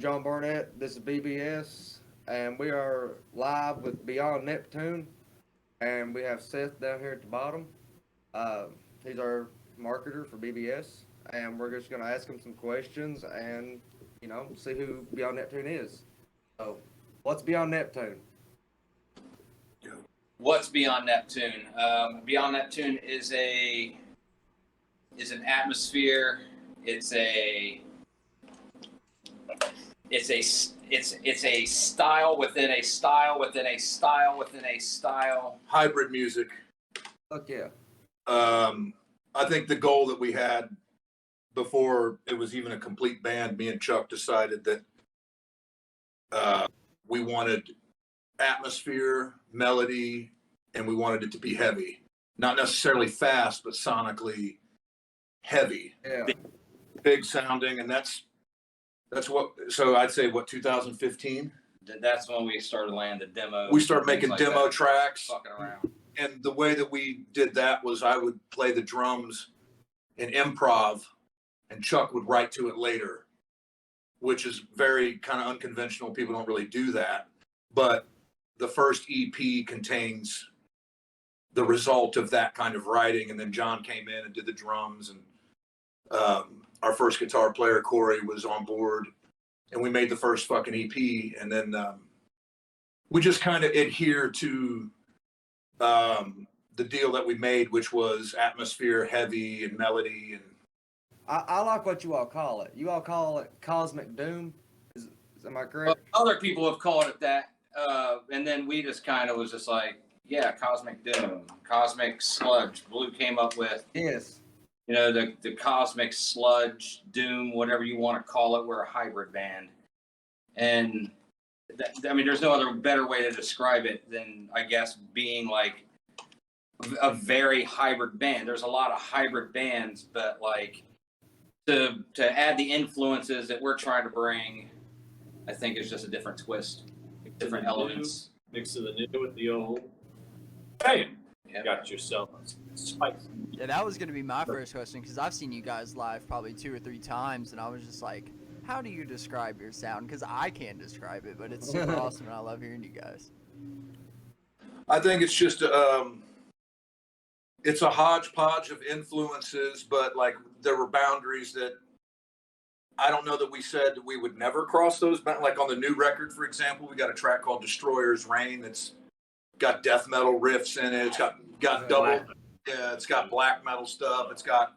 John Barnett. This is BBS, and we are live with Beyond Neptune, and we have Seth down here at the bottom. Uh, he's our marketer for BBS, and we're just going to ask him some questions and, see who Beyond Neptune is. So, what's Beyond Neptune? What's Beyond Neptune? Beyond Neptune is an atmosphere. It's a style within a style within a style within a style. Hybrid music. Fuck yeah. I think the goal that we had before it was even a complete band, me and Chuck decided that we wanted atmosphere, melody, and we wanted it to be heavy. Not necessarily fast, but sonically heavy. Yeah. Big sounding, and that's what, so I'd say, 2015? That's when we started laying the demo. We started making like demo that, tracks. fucking around. And the way that we did that was I would play the drums in improv, and Chuck would write to it later, which is very kind of unconventional. People don't really do that. But the first EP contains the result of that kind of writing. And then John came in and did the drums, and our first guitar player, Corey, was on board, and we made the first fucking EP. And then we just kind of adhere to the deal that we made, which was atmosphere, heavy, and melody. And I like what you all call it. You all call it Cosmic Doom. Am I correct? Well, other people have called it that. And then we just kind of was just like, yeah, Cosmic Doom, Cosmic Sludge. Blue came up with, Yes. the Cosmic Sludge, Doom, whatever you want to call it. We're a hybrid band. And there's no other better way to describe it than, I guess, being like a very hybrid band. There's a lot of hybrid bands, but like to add the influences that we're trying to bring, I think is just a different twist, different elements. Mix of the new with the old. Bam! Yeah. Got yourself a spice. Yeah, that was going to be my first question, because I've seen you guys live probably 2 or 3 times, and I was just like, how do you describe your sound? Because I can't describe it, but it's super awesome, and I love hearing you guys. I think it's just it's a hodgepodge of influences, but like there were boundaries that I don't know that we said that we would never cross those. Like on the new record, for example, we got a track called Destroyer's Reign that's got death metal riffs in it. It's got double, it's got black metal stuff. It's got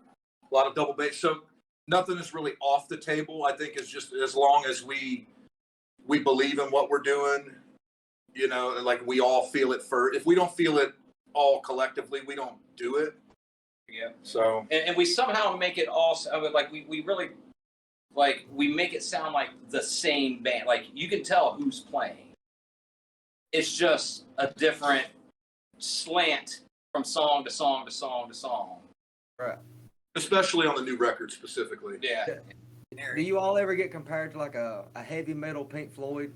a lot of double bass. So nothing is really off the table. I think it's just as long as we believe in what we're doing, like we all feel it first. If we don't feel it all collectively, we don't do it. Yeah. So And we somehow make it all like we really like we make it sound like the same band. Like you can tell who's playing. It's just a different slant from song to song to song to song. Right. especially on the new record specifically. Yeah. Do you all ever get compared to like a heavy metal Pink Floyd?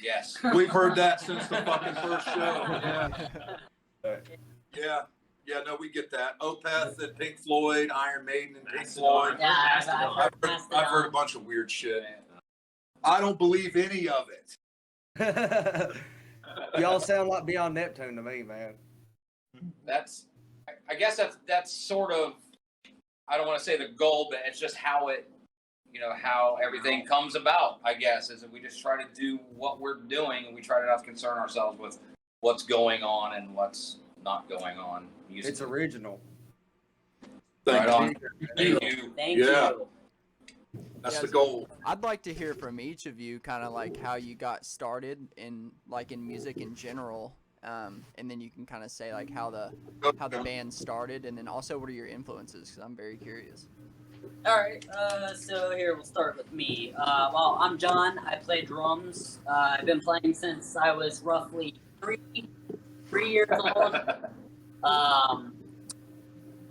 Yes. We've heard that since the fucking first show. Yeah, no, we get that. Opeth and Pink Floyd, Iron Maiden and Pink Floyd. Yeah, I've heard a bunch of weird shit. I don't believe any of it. Y'all sound like Beyond Neptune to me, man. I guess that's sort of, I don't want to say the goal, but it's just how it, how everything comes about, I guess, is that we just try to do what we're doing and we try to not concern ourselves with what's going on and what's not going on. It's original. Thank Right you. on. Thank you. Thank Yeah. you. That's the goal. I'd like to hear from each of you kind of like how you got started in music in general, and then you can kind of say like how the band started, and then also what are your influences, because I'm very curious. All right, so here we'll start with me. Well, I'm John. I play drums. I've been playing since I was roughly three years old.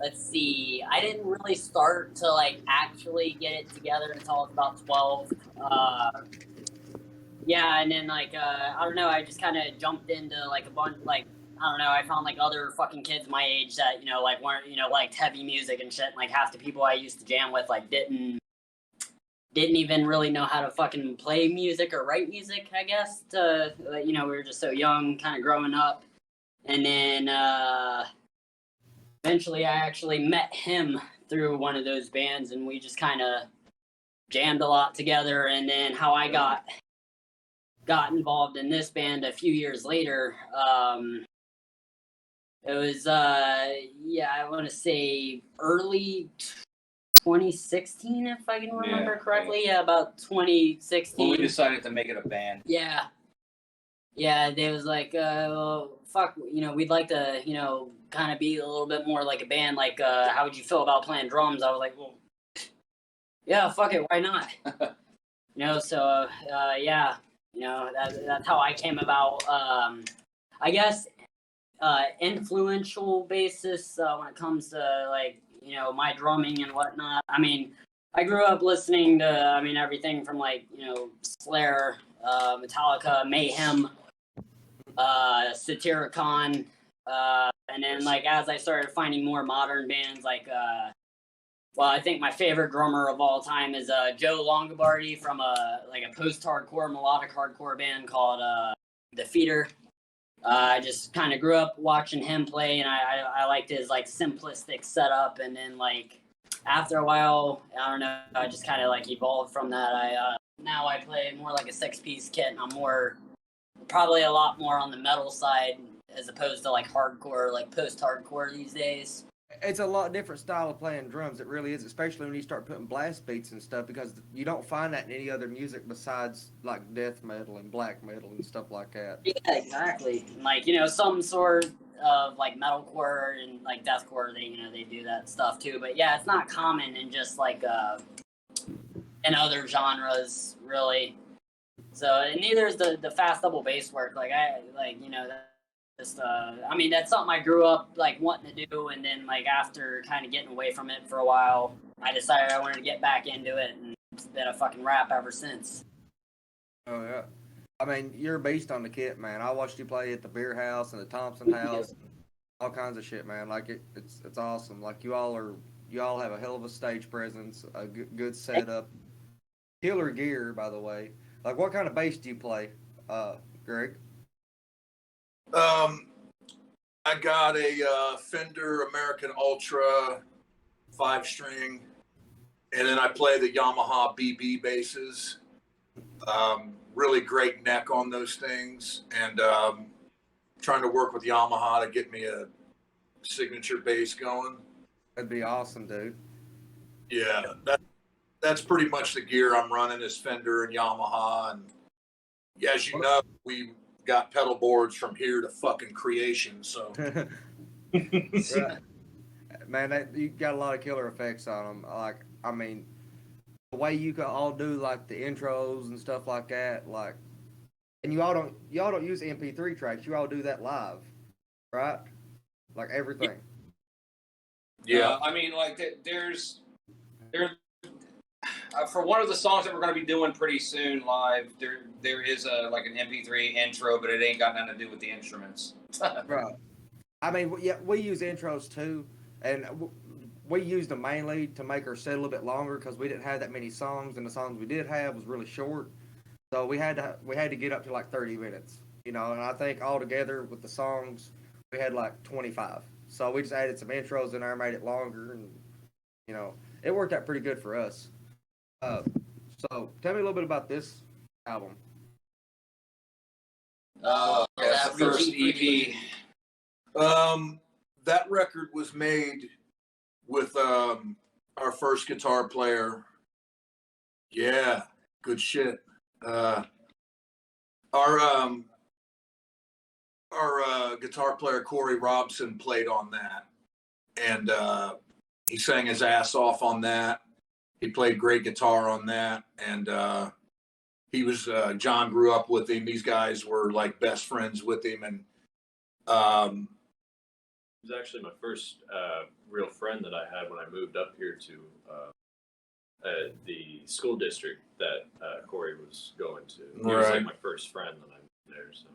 Let's see. I didn't really start to actually get it together until I was about 12. Yeah, and then I don't know. I just kind of jumped into a bunch I don't know. I found other fucking kids my age that weren't liked heavy music and shit. And half the people I used to jam with didn't didn't even really know how to fucking play music or write music, I guess. We were just so young, kind of growing up. And then eventually I actually met him through one of those bands, and we just kind of jammed a lot together. And then how I got involved in this band a few years later, it was I want to say early 2016, if I can remember correctly. Yeah, about 2016. When we decided to make it a band. Yeah, they was like, well, fuck, we'd like to, kind of be a little bit more like a band. Like, how would you feel about playing drums? I was like, well, yeah, fuck it, why not? So that's how I came about. I guess influential basis when it comes to like my drumming and whatnot. I mean, I grew up listening to everything from like Slayer, Metallica, Mayhem, Satyricon, and then like as I started finding more modern bands like I think my favorite drummer of all time is Joe Longobardi from a post-hardcore melodic hardcore band called Defeater. I just kind of grew up watching him play, and I liked his like simplistic setup. And then like after a while, I don't know, I just kind of like evolved from that. Now I play more like a 6-piece kit, and I'm probably a lot more on the metal side as opposed to like hardcore, like post-hardcore these days. It's a lot different style of playing drums. It really is, especially when you start putting blast beats and stuff, because you don't find that in any other music besides like death metal and black metal and stuff like that. Yeah, exactly. Like some sort of like metalcore and like deathcore, they do that stuff too. But yeah, it's not common in just like in other genres really. So and neither is the fast double bass work. Like that's something I grew up like wanting to do, and then like after kind of getting away from it for a while, I decided I wanted to get back into it, and it's been a fucking rap ever since. Oh yeah, I mean you're a beast on the kit, man. I watched you play at the Beer House and the Thompson House, all kinds of shit, man. Like it's awesome. Like you all have a hell of a stage presence, a good setup, killer gear, by the way. Like what kind of bass do you play, Greg? I got a Fender American Ultra 5-string, and then I play the Yamaha BB basses. Really great neck on those things, and trying to work with Yamaha to get me a signature bass going. That'd be awesome, dude. Yeah, that's pretty much the gear I'm running is Fender and Yamaha, and as you know, we got pedal boards from here to fucking creation. So, Right. Man, you got a lot of killer effects on them. Like, I mean, the way you can all do like the intros and stuff like that, like, and y'all don't use MP3 tracks. You all do that live, right? Like everything. yeah. I mean, like there's for one of the songs that we're going to be doing pretty soon live, there is like an MP3 intro, but it ain't got nothing to do with the instruments. Right. I mean, yeah, we use intros too, and we used them mainly to make our set a little bit longer because we didn't have that many songs, and the songs we did have was really short, so we had to get up to like 30 minutes, And I think altogether with the songs we had like 25. So we just added some intros in there, made it longer, and it worked out pretty good for us. So tell me a little bit about this album. That's the first EP. That record was made with our first guitar player. Yeah, good shit. Our guitar player Corey Robson played on that, and he sang his ass off on that. He played great guitar on that, and he was John grew up with him. These guys were like best friends with him, and He was actually my first real friend that I had when I moved up here to the school district that Corey was going to. He was like my first friend when I moved there. So.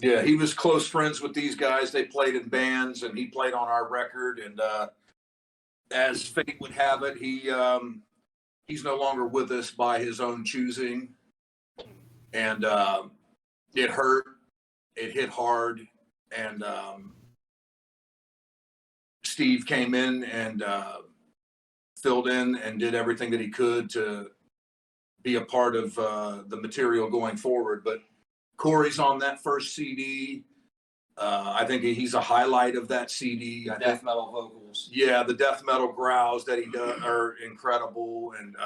Yeah, he was close friends with these guys. They played in bands, and he played on our record. And as fate would have it, he he's no longer with us by his own choosing. And it hurt. It hit hard. And Steve came in and filled in and did everything that he could to be a part of the material going forward. But Corey's on that first CD. I think he's a highlight of that CD. Death metal vocals. Yeah, the death metal growls that he does are incredible. And,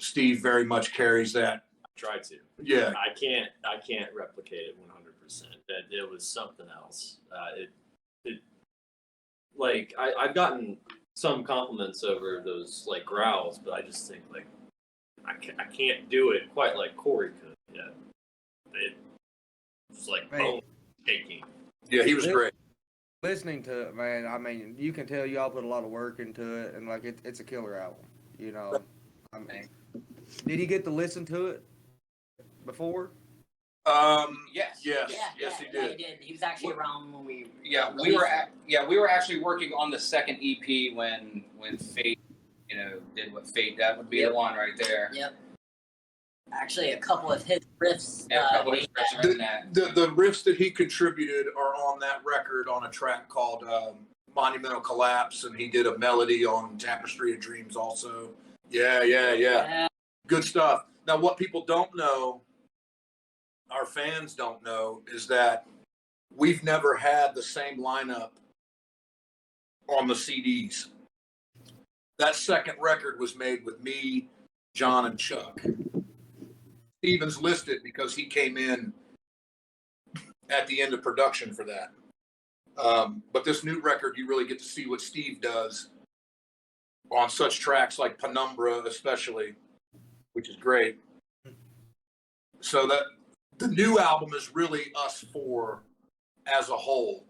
Steve very much carries that. Tried to. Yeah. I can't replicate it 100%. That it was something else. I've gotten some compliments over those like growls, but I just think like I can't do it quite like Corey could. Yeah, it was like bone shaking. Yeah, he was great. Listening to it, man, I mean, you can tell y'all put a lot of work into it, and like it's a killer album. I mean, did he get to listen to it before? Yes. Yes, he did. Yeah, he did. He was actually around when we. We were actually working on the second EP when Fate, did what Fate. That would be the one right there. Yep. Actually, a couple of his riffs. Yeah, a couple of his riffs are in that. The riffs that he contributed are on that record on a track called Monumental Collapse, and he did a melody on Tapestry of Dreams also. Yeah. Good stuff. Now, what people don't know, our fans don't know, is that we've never had the same lineup on the CDs. That second record was made with me, John, and Chuck. Steven's listed because he came in at the end of production for that. But this new record, you really get to see what Steve does on such tracks like Penumbra, especially, which is great. So that the new album is really us four as a whole.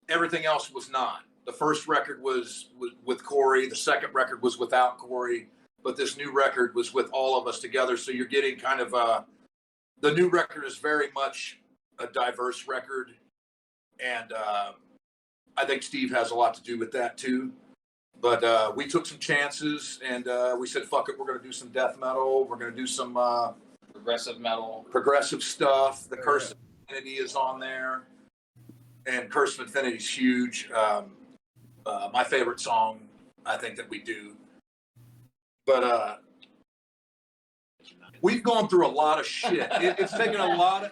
Everything else was not. The first record was with Corey. The second record was without Corey. But this new record was with all of us together. So you're getting kind of the new record is very much a diverse record. And I think Steve has a lot to do with that too. But we took some chances and we said, fuck it, we're going to do some death metal. We're going to do some Progressive metal. progressive stuff. The Curse of Infinity is on there. And Curse of Infinity is huge. My favorite song, I think, that we do. But we've gone through a lot of shit. It's taken a lot of.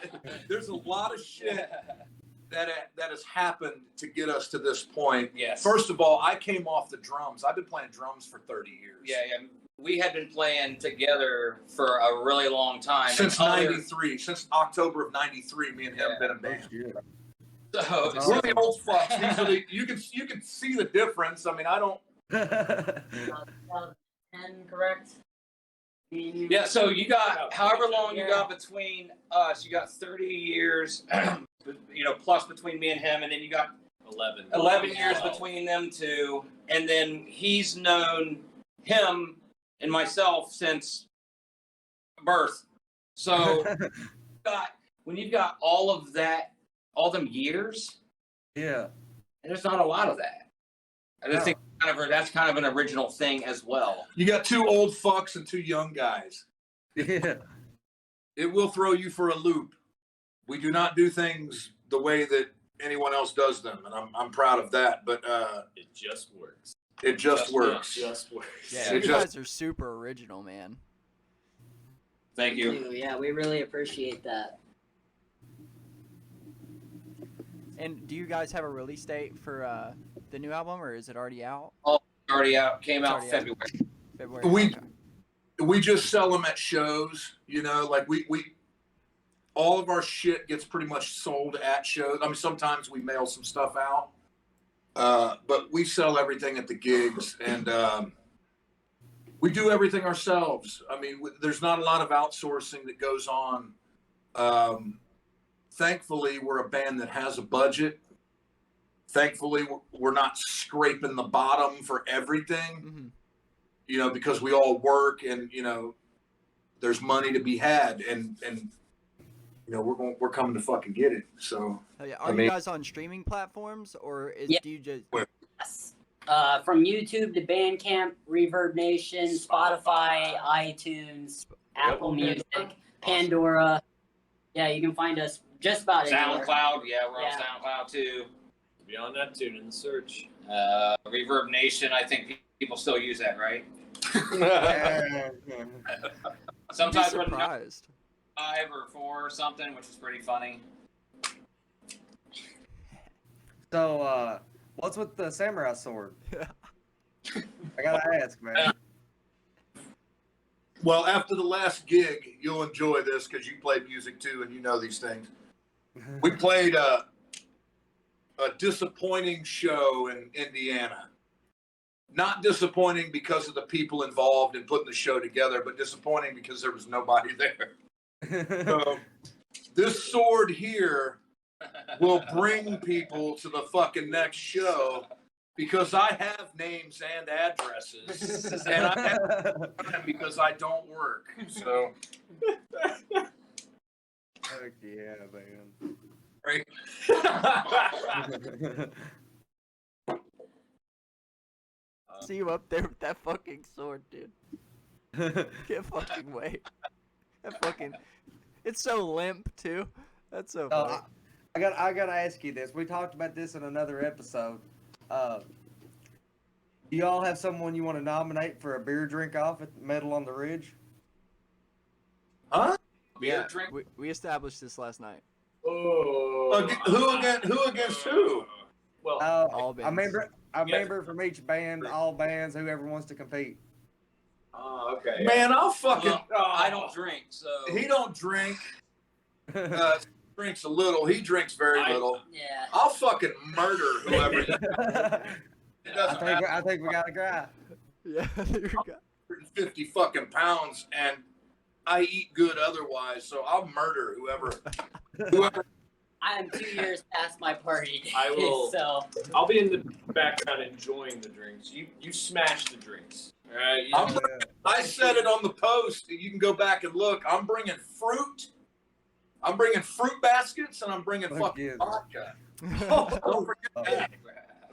There's a lot of shit that has happened to get us to this point. Yes. First of all, I came off the drums. I've been playing drums for 30 years. Yeah. We had been playing together for a really long time. Since '93, since October of '93, me and him have been in band. So We're the old fucks. These are the, you can see the difference. I mean, I don't. 10, correct? yeah. So you got however long you got between us. You got 30 years, plus between me and him, and then you got 11 years between them two, and then he's known him and myself since birth. So when you've got all of that, all them years, Yeah. and there's not a lot of that. I just think that's kind of an original thing as well. You got two old fucks and two young guys. Yeah. It will throw you for a loop. We do not do things the way that anyone else does them, and I'm proud of that. But It just works. it just works. Just works. Yeah, It you just- guys are super original, man. Thank you. Yeah, we really appreciate that. And do you guys have a release date for the new album, or is it already out? Already out. Came out It's already February. February. We- Okay. We just sell them at shows. Like we all of our shit gets pretty much sold at shows. I mean, sometimes we mail some stuff out, but we sell everything at the gigs, and we do everything ourselves. I mean, there's not a lot of outsourcing that goes on. Thankfully, we're a band that has a budget. Thankfully, we're not scraping the bottom for everything, Mhm. Because we all work and, there's money to be had, and we're coming to fucking get it. So Oh, yeah. I Are mean- you guys on streaming platforms, or Yeah. do you just? Yes. From YouTube to Bandcamp, Reverb Nation, Spotify, iTunes, Apple Music, Pandora. Yeah, you can find us just about anywhere. SoundCloud, yeah, we're Yeah. on SoundCloud too. Beyond Neptune in the search. Reverb Nation, I think people still use that, right? Sometimes You'd we're be surprised. 5 or 4 or something, which is pretty funny. So, what's with the samurai sword? I gotta ask, man. Well, after the last gig, you'll enjoy this because you play music too and you know these things. We played a disappointing show in Indiana. Not disappointing because of the people involved in putting the show together, but disappointing because there was nobody there. So, this sword here will bring people to the fucking next show because I have names and addresses, and I have time because I don't work. So, Heck yeah, man. right. See you up there with that fucking sword, dude. Can't fucking wait. That fucking. It's so limp too. That's so Oh, funny. I gotta ask you this. We talked about this in another episode. Do y'all have someone you want to nominate for a beer drink off at Metal on the Ridge? Huh? Beer Yeah, drink. we established this last night. Oh. Who against who? Well, All A bands. member from each band, all bands, whoever wants to compete. okay. Man, I'll fucking. Well, I don't drink, so He don't drink. Drinks a little. He drinks very little. Yeah. I'll fucking murder whoever. It doesn't matter. I think we got a guy. Yeah, there you go. 150 fucking pounds, and I eat good otherwise, so I'll murder whoever. I am 2 years past my party date, I will- so I'll be in the background enjoying the drinks. You smash the drinks. All right. I said it on the post. You can go back and look. I'm bringing fruit. I'm bringing fruit baskets, and I'm bringing Fuck fucking yeah. vodka. Don't forget that.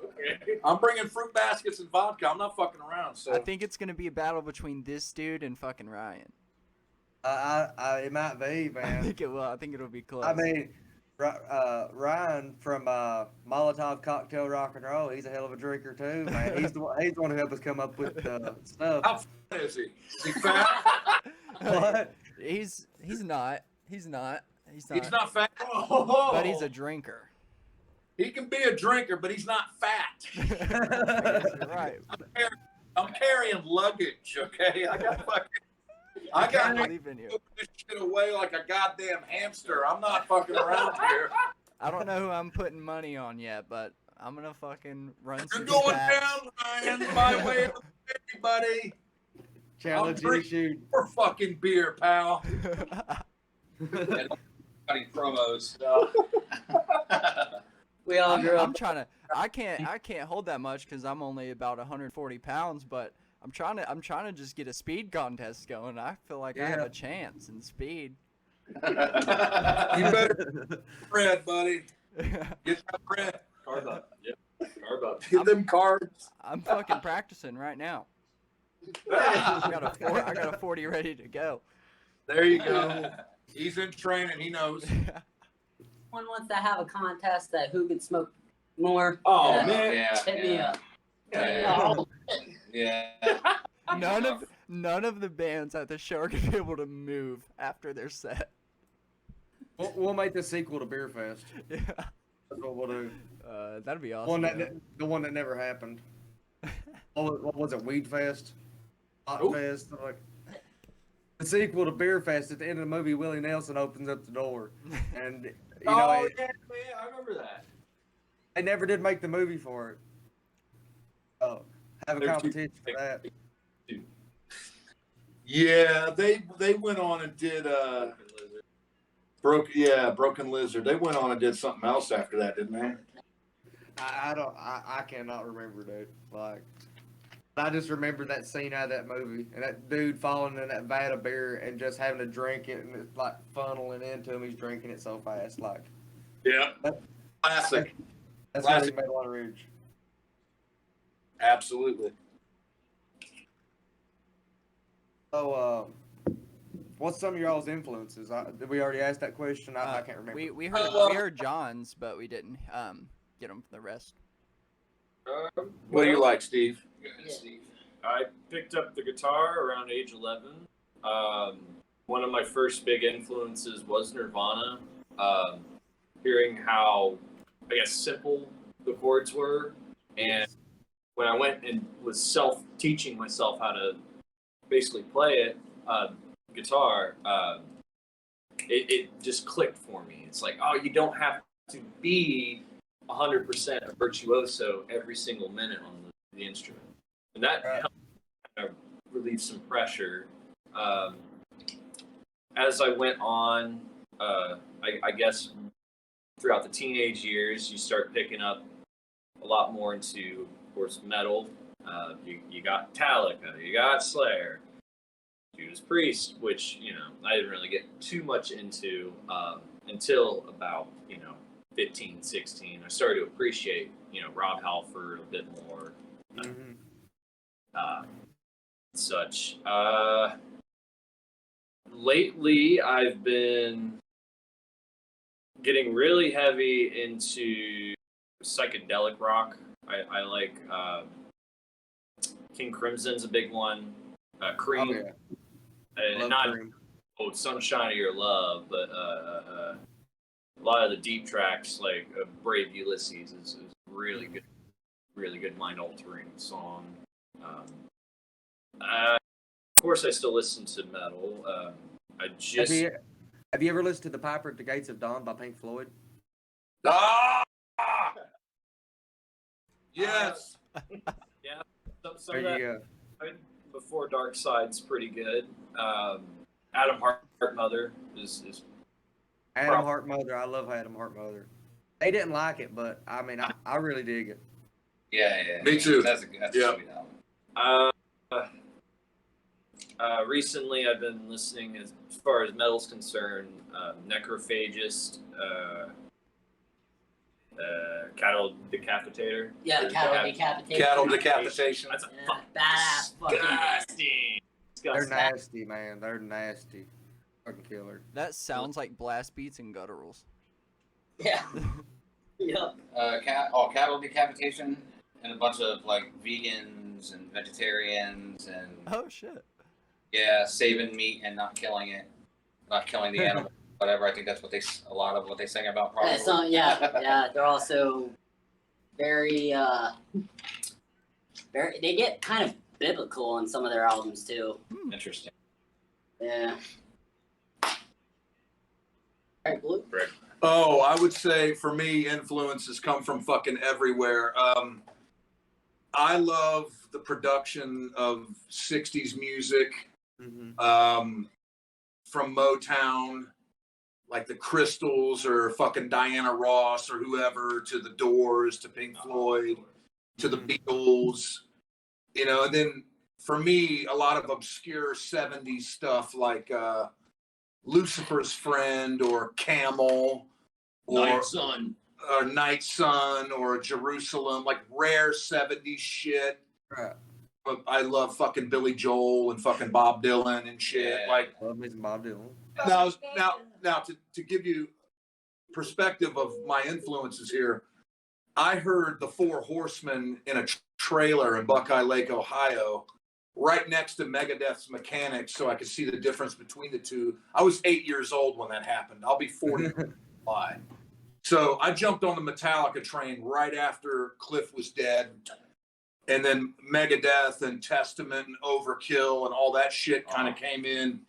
Okay. I'm bringing fruit baskets and vodka. I'm not fucking around. So I think it's gonna be a battle between this dude and fucking Ryan. It might be, I man. think it will. I think it'll be close. I mean, Ryan from Molotov Cocktail Rock and Roll, he's a hell of a drinker too, man. He's the one who helped us come up with the stuff. how fat is he? Is he fat? What? He's not. He's not. He's not fat. But he's a drinker. He can be a drinker, but he's not fat. I guess you're right. I'm carrying luggage, okay? I got I to believe in you. put this shit away like a goddamn hamster. I'm not fucking around here. I don't know who I'm putting money on yet, but I'm gonna fucking run You're some going stats. down, Ryan, my way of the city, buddy. Challenge you to shoot. For fucking beer, pal. cutting promos. we all grew I'm up. trying to. I can't hold that much because I'm only about 140 pounds, but I'm trying to just get a speed contest going. I feel like I have Yeah. a chance in speed. You better bread, buddy. Get that bread. Carb up. Yep. Carb up. Get them carbs. I'm fucking practicing right now. I got a 40 ready to go. There you go. He's in training. He knows. One wants to have a contest that who could smoke more. Oh, Yeah. man. Yeah. Hit me up. Yeah. Yeah. None of the bands at the show are gonna be able to move after their set. We'll make the sequel to Beer Fest. Yeah. That's what we'll do. That'd be awesome. The one that never happened. What was it? Weed Fest? Hot Ooh. Fest? Like, the sequel to Beer Fest, at the end of the movie, Willie Nelson opens up the door. And, you know, Oh, yeah, man. I remember that. they never did make the movie for it. Oh, have a They're too competition for that. Yeah, they went on and did Broken Lizard. They went on and did something else after that, didn't they? I cannot remember, dude. Like, I just remember that scene out of that movie and that dude falling in that vat of beer and just having to drink it and it's like funneling into him. He's drinking it so fast. Like, Yeah. Classic. that's Classic. really Metal on the Ridge. Absolutely. So, what's some of y'all's influences? Did we already ask that question? I can't remember. We heard John's, but we didn't get them from the rest. What do you like, Steve? Go ahead, Steve. I picked up the guitar around age 11. One of my first big influences was Nirvana. Hearing how, I guess, simple the chords were. And when I went and was self-teaching myself how to basically play it, guitar, it just clicked for me. It's like, oh, you don't have to be 100% a virtuoso every single minute on the instrument. And that helped kind of relieve some pressure. As I went on, I guess throughout the teenage years, you start picking up a lot more into, of course, metal. You got Metallica, you got Slayer, Judas Priest, which, I didn't really get too much into until about, 15, 16. I started to appreciate, Rob Halford a bit more. Such. Lately, I've been getting really heavy into psychedelic rock. I like King Crimson's a big one. Cream. Oh, yeah. And Love not Cream. Sunshine of Your Love, but a lot of the deep tracks like Brave Ulysses is really good mind altering song. Of course, I still listen to metal. I just Have you ever listened to The Piper at the Gates of Dawn by Pink Floyd? Ah! Yes. some There of you that go. Before Dark Side's pretty good. Adam Hartmother is Adam Hartmother. I love Adam Hartmother. They didn't like it, but I mean, I really dig it. Yeah. Me too. That's a Yeah. sweet album. Recently, I've been listening, as far as metal's concerned, Necrophagist, Cattle Decapitator. Yeah, Or cattle decapitation. Cattle decapitation. That's a Yeah, badass fucking disgusting. They're nasty, man. They're nasty. Fucking killer. That sounds like blast beats and gutturals. Yeah. Yep. Cattle decapitation and a bunch of like vegans and vegetarians and Oh shit. saving meat and not killing the animal, whatever. I think that's a lot of what they sing about. Probably. Yeah. They're also very, they get kind of biblical on some of their albums too. Interesting. Yeah. Alright, Blue. Oh, I would say for me, influences come from fucking everywhere. I love the production of 60s music from Motown, like the Crystals or fucking Diana Ross or whoever, to the Doors, to Pink Floyd, to the Beatles, and then for me, a lot of obscure 70s stuff like Lucifer's Friend or Camel or Night Sun or Jerusalem, like rare 70s shit. Right. But I love fucking Billy Joel and fucking Bob Dylan and shit. Yeah. Like Love me some Bob Dylan. now to give you perspective of my influences here, I heard the Four Horsemen in a trailer in Buckeye Lake, Ohio, right next to Megadeth's Mechanics, so I could see the difference between the two. I was 8 years old when that happened. I'll be 45. So I jumped on the Metallica train right after Cliff was dead. And then Megadeth and Testament and Overkill and all that shit kind of came in.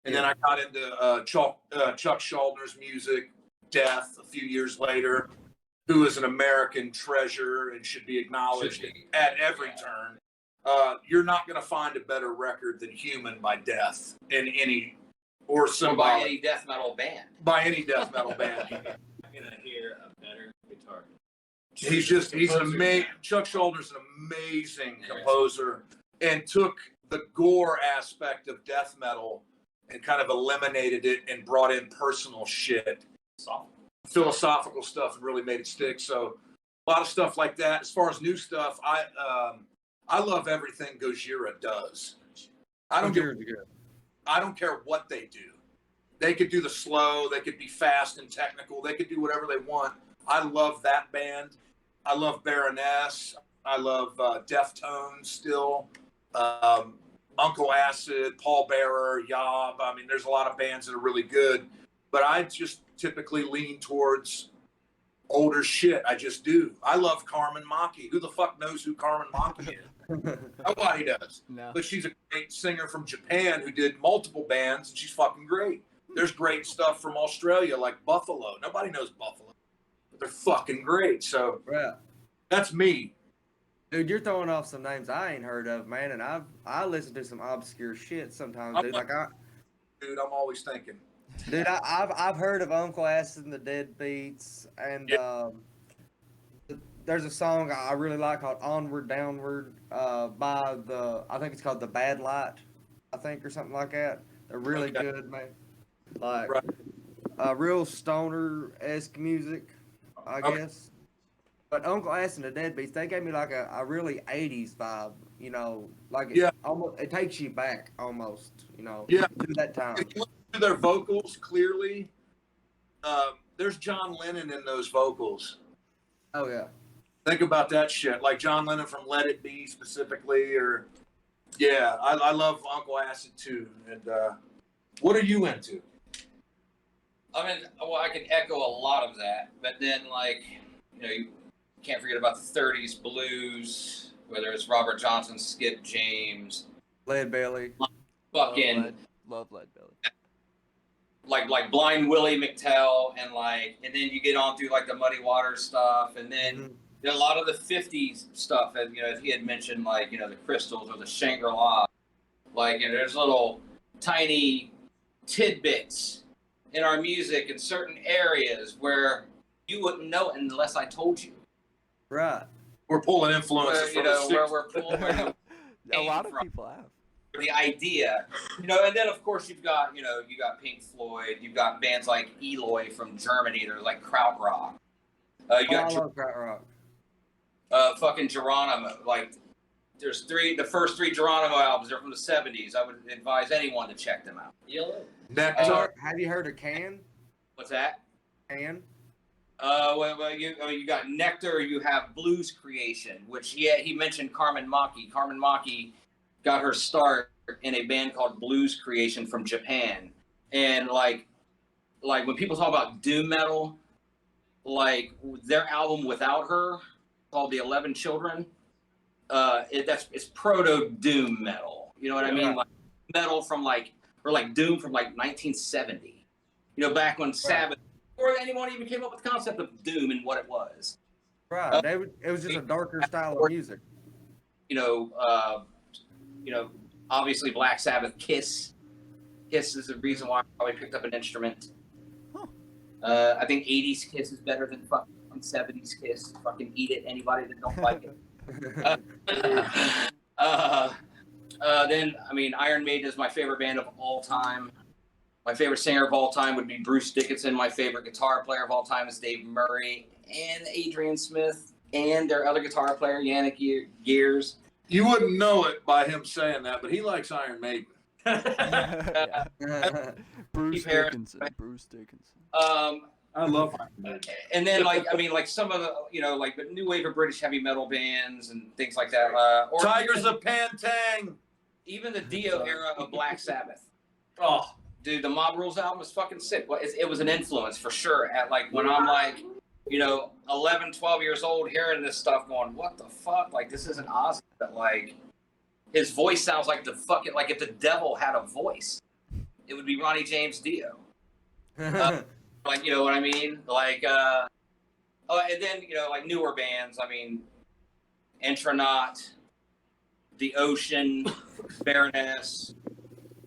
And then I got into Chuck Schuldner's music, Death, a few years later, who is an American treasure and should be acknowledged at every turn. You're not going to find a better record than Human by Death in any, or By Symbolic. any death metal band. By any death metal band. I'm gonna hear a better guitar. He's an amazing, Chuck Schuldner's an amazing composer and took the gore aspect of death metal and kind of eliminated it and brought in personal shit, philosophical stuff, and really made it stick. So a lot of stuff like that. As far as new stuff, I love everything Gojira does. I don't care what they do. They could do the slow, they could be fast and technical, they could do whatever they want. I love that band. I love Baroness. I love Deftones still. Uncle Acid, Paul Bearer, Yob. I mean, there's a lot of bands that are really good, but I just typically lean towards older shit. I just do. I love Carmen Maki. Who the fuck knows who Carmen Maki is? Nobody does. No. But she's a great singer from Japan who did multiple bands, and she's fucking great. There's great stuff from Australia like Buffalo. Nobody knows Buffalo, but they're fucking great. So Right. that's me. Dude, you're throwing off some names I ain't heard of, man, and I listen to some obscure shit sometimes, dude. Dude, I'm always thinking. Dude, I've heard of Uncle Acid and the Deadbeats, and there's a song I really like called "Onward Downward" by I think it's called the Bad Light, I think, or something like that. They're really good, man. Like real stoner-esque music, I guess. But Uncle Acid and the Deadbeats, they gave me like a really 80s vibe, you know, like it takes you back almost, you know, to that time. If you listen to their vocals clearly, there's John Lennon in those vocals. Oh, yeah. Think about that shit, like John Lennon from Let It Be specifically, or I love Uncle Acid too. And what are you into? I mean, well, I can echo a lot of that, but then, like, you know, you can't forget about the 30s blues, whether it's Robert Johnson, Skip James, Lead Belly. fucking Love Lead Belly. like Blind Willie McTell, and then you get on through like the Muddy Waters stuff, and then a lot of the 50s stuff, as you know, as he had mentioned, like, you know, the Crystals or the Shangri-La, like, you know, there's little tiny tidbits in our music in certain areas where you wouldn't know it unless I told you. Right. We're pulling influences Where, you from know, the where 60s. we're pulling A lot of people have. the idea, you know, and then of course you got Pink Floyd, you've got bands like Eloy from Germany, they're like krautrock. You got I love krautrock. fucking Geronimo, like the first three Geronimo albums, they're from the 70s. I would advise anyone to check them out. Yellow. Nectar. Have you heard of Can? What's that? Can? Well, you got Nectar, you have Blues Creation, which he mentioned Carmen Maki. Carmen Maki got her start in a band called Blues Creation from Japan. And like when people talk about doom metal, like their album without her called The 11 Children, it's proto doom metal. You know what I mean? Like metal from doom from 1970. You know, back when Sabbath, before anyone even came up with the concept of doom and what it was. Right. It was just a darker style of music. You know, obviously Black Sabbath, Kiss. Kiss is the reason why I probably picked up an instrument. I think 80s Kiss is better than fucking 70s Kiss. Fucking eat it, anybody that don't like it. Then, I mean, Iron Maiden is my favorite band of all time. My favorite singer of all time would be Bruce Dickinson. My favorite guitar player of all time is Dave Murray and Adrian Smith and their other guitar player, Yannick Gears. You wouldn't know it by him saying that, but he likes Iron Maiden. Yeah. Bruce Dickinson. I love Iron Maiden. And then, some of the, you know, like the new wave of British heavy metal bands and things like that. Or Tigers of Pantang. even the Dio era of Black Sabbath. Oh, Dude, the Mob Rules album was fucking sick. It was an influence for sure. At like when I'm like, you know, 11, 12 years old, hearing this stuff, going, what the fuck? Like, this isn't Ozzy, but like, his voice sounds like the fucking, like if the devil had a voice, it would be Ronnie James Dio. Like, you know what I mean? Like, and then, you know, like newer bands. I mean, Entronaut, The Ocean, Baroness.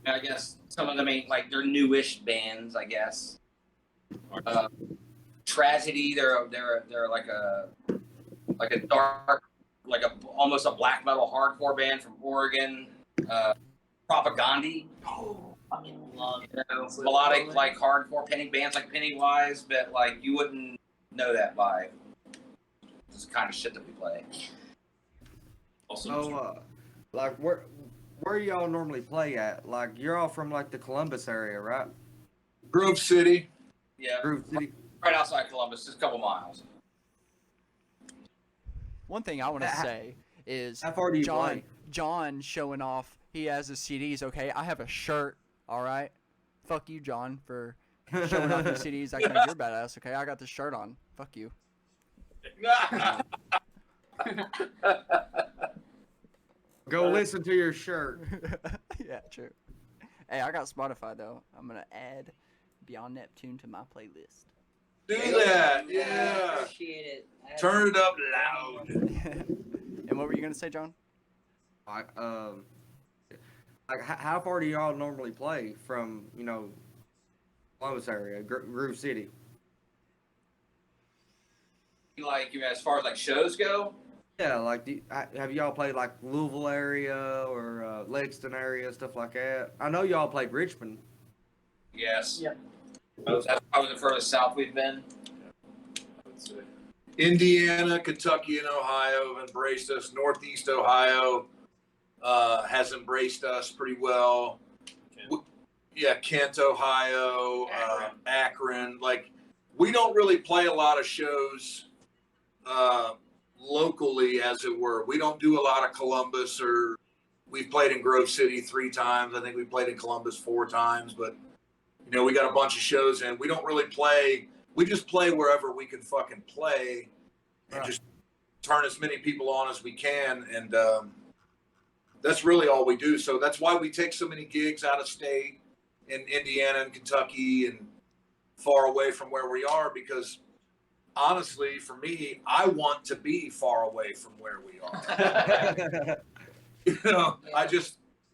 I guess some of them ain't like they're newish bands. I guess. Tragedy. They're like a dark, almost a black metal hardcore band from Oregon. Propaganda. Fucking love it. Melodic, like hardcore bands like Pennywise, but like you wouldn't know that by this kind of shit that we play. Awesome. So, like, where y'all normally play at? Like, you're all from like the Columbus area, right? Grove City. Yeah, Grove City. right outside Columbus, just a couple miles. One thing I want to How- say is How far do you John play? John showing off he has his CDs. Okay, I have a shirt. All right, fuck you, John, for showing off your CDs. Acting like you're badass. Okay, I got this shirt on. Fuck you. Go listen to your shirt. Yeah, true. Hey, I got Spotify though. I'm gonna add Beyond Neptune to my playlist. Do that, yeah. Appreciate it. Turn it up loud. And what were you gonna say, John? Like, how far do y'all normally play from, Columbus area, Grove City? Like, as far as like shows go, Yeah, like, have y'all played like Louisville area or Lexington area, stuff like that? I know y'all played Richmond. yes. Yep. That's probably the furthest south we've been. I would say. Indiana, Kentucky, and Ohio have embraced us. Northeast Ohio has embraced us pretty well. Yeah, Kent, Ohio, Akron. Like, we don't really play a lot of shows locally, as it were. We don't do a lot of Columbus, or we've played in Grove City 3 times. I think we played in Columbus 4 times, but we got a bunch of shows, and we don't really play. We just play wherever we can fucking play, and Right. just turn as many people on as we can, and that's really all we do. So that's why we take so many gigs out of state in Indiana and Kentucky and far away from where we are, because honestly, for me, I want to be far away from where we are.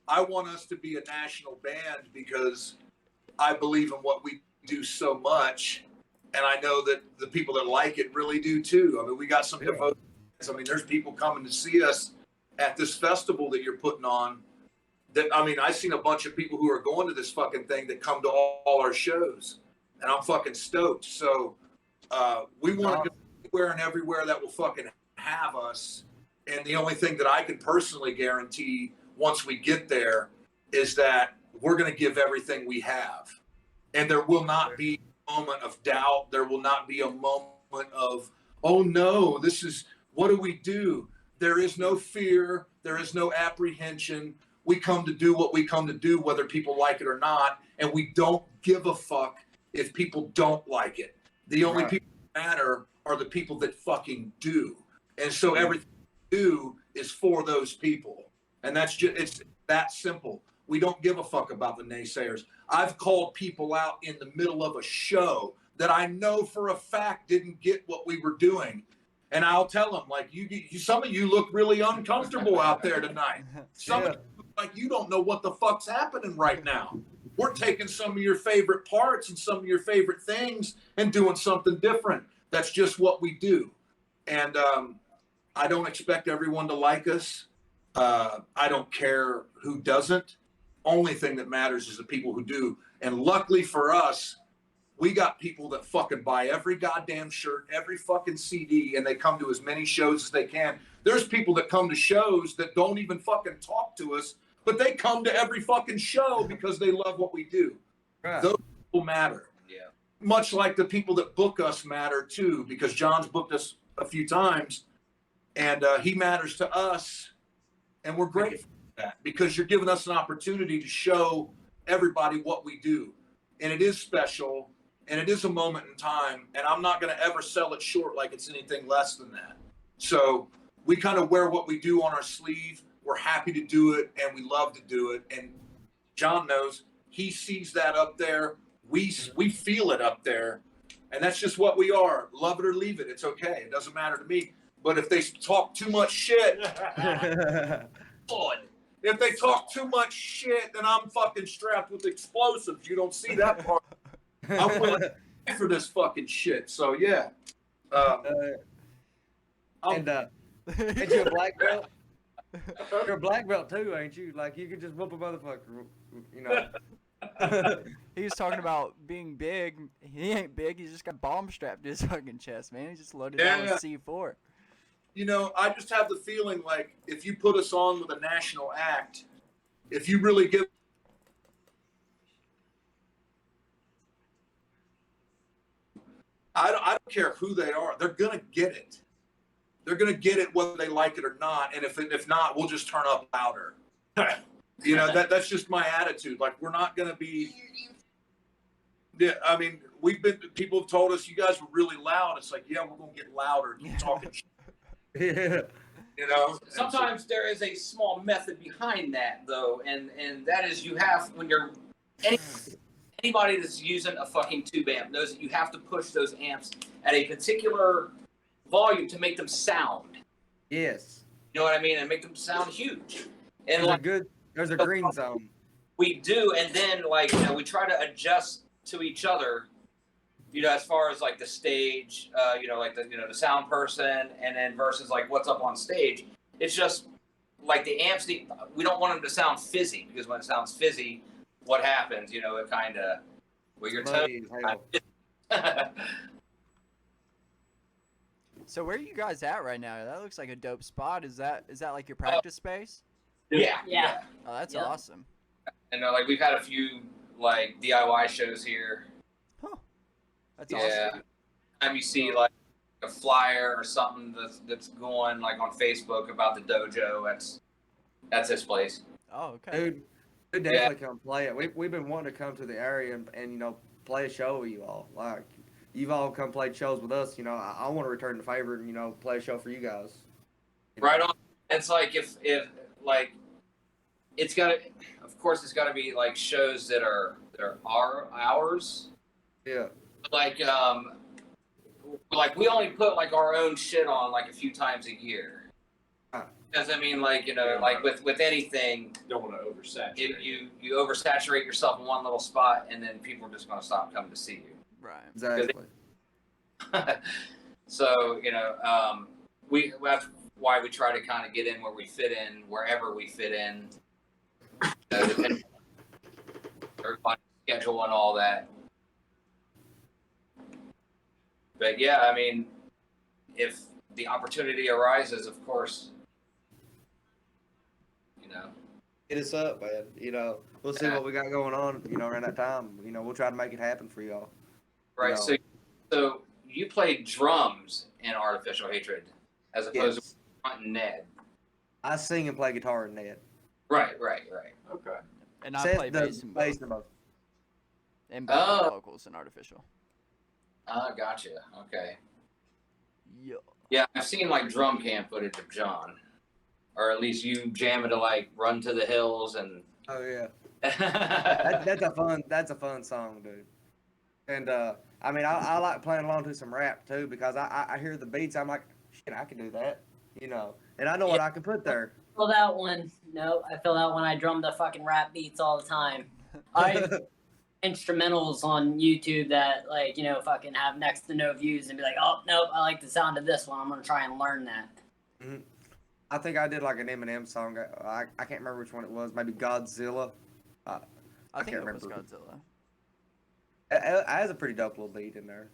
I want us to be a national band, because I believe in what we do so much, and I know that the people that like it really do too. I mean, we got some devoted fans. I mean, there's people coming to see us at this festival that you're putting on. I've seen a bunch of people who are going to this fucking thing that come to all our shows, and I'm fucking stoked. So we want to go anywhere and everywhere that will fucking have us. And the only thing that I can personally guarantee once we get there is that we're going to give everything we have. And there will not be a moment of doubt. There will not be a moment of, oh no, what do we do? There is no fear. There is no apprehension. We come to do what we come to do, whether people like it or not. And we don't give a fuck if people don't like it. The only people that matter are the people that fucking do. And so everything we do is for those people. And it's that simple. We don't give a fuck about the naysayers. I've called people out in the middle of a show that I know for a fact didn't get what we were doing. And I'll tell them, like, some of you look really uncomfortable out there tonight. Some of you look like you don't know what the fuck's happening right now. We're taking some of your favorite parts and some of your favorite things and doing something different. That's just what we do. And I don't expect everyone to like us. I don't care who doesn't. Only thing that matters is the people who do. And luckily for us, we got people that fucking buy every goddamn shirt, every fucking CD, and they come to as many shows as they can. There's people that come to shows that don't even fucking talk to us, but they come to every fucking show because they love what we do. Right. Those people matter. Yeah. Much like the people that book us matter too, because John's booked us a few times, and he matters to us, and we're grateful for that, because you're giving us an opportunity to show everybody what we do. And it is special, and it is a moment in time, and I'm not going to ever sell it short like it's anything less than that. So we kind of wear what we do on our sleeve. We're happy to do it, and we love to do it. And John knows, he sees that up there. We feel it up there, and that's just what we are. Love it or leave it. It's okay. It doesn't matter to me. But if they talk too much shit, if they talk too much shit, then I'm fucking strapped with explosives. You don't see that part. I'm willing to pay for this fucking shit. So yeah. Ain't you a black belt? You're a black belt too, ain't you? Like, you can just whoop a motherfucker, He was talking about being big. He ain't big. He's just got bomb strapped to his fucking chest, man. He just loaded down with C4. you know, I just have the feeling like if you put us on with a national act, if you really give I don't care who they are, they're gonna get it. They're gonna get it whether they like it or not. And if not, we'll just turn up louder. You know, that's just my attitude. Like we're not gonna be. Yeah, I mean, people have told us you guys were really loud. It's like, yeah, we're gonna get louder. Keep talking. Yeah. You know. Sometimes there is a small method behind that, though, and that is you have when you're anybody that's using a fucking tube amp knows that you have to push those amps at a particular volume to make them sound. Yes. You know what I mean? And make them sound huge. And There's like a good. There's a green zone. we do, and then like we try to adjust to each other. As far as like the stage, like the sound person, and then versus like what's up on stage. It's just like the amps. We don't want them to sound fizzy because when it sounds fizzy, what happens? It kind of your tone. So where are you guys at right now? That looks like a dope spot. Is that like your practice space? Yeah. Oh, that's Yeah. awesome. And like we've had a few like DIY shows here. Huh. That's awesome. Time you see like a flyer or something that's going like on Facebook about the dojo, that's his place. Oh, okay. Dude, we definitely come play it. We've been wanting to come to the area and play a show with you all. Like, you've all come play shows with us. I want to return the favor and play a show for you guys. Right on. It's like if like it's got to, of course, it's got to be like shows that are ours. Yeah. Like we only put like our own shit on like a few times a year. Because I mean, like like with anything, Don't want to oversaturate. you oversaturate yourself in one little spot, and then people are just going to stop coming to see you. Right. Exactly. So that's why we try to kind of get in where we fit in, wherever we fit in, depending on everybody's schedule and all that. But yeah, I mean, if the opportunity arises, of course, Hit us up, man. We'll see what we got going on, around that time. We'll try to make it happen for y'all. right? No. So you play drums in Artificial Hatred, as opposed Yes. to front and Ned. I sing and play guitar in Ned. Right. Okay. And I Seth play does bass and bass both. in both. And backup Oh. vocals in Artificial. Gotcha. Okay. Yeah. Yeah, I've seen like drum cam footage of John, or at least you jamming to like "Run to the Hills" and. Oh yeah. That's a fun song, dude. And I mean, I like playing along to some rap too because I hear the beats. I'm like, shit, I can do that, and I know what I can put there. Feel that one. No, I feel that when I drum the fucking rap beats all the time. I instrumentals on YouTube that fucking have next to no views and be like, oh nope, I like the sound of this one. I'm gonna try and learn that. Mhm. I think I did like an Eminem song. I can't remember which one it was. Maybe Godzilla. I think can't it was remember. Godzilla. It has a pretty dope little beat in there.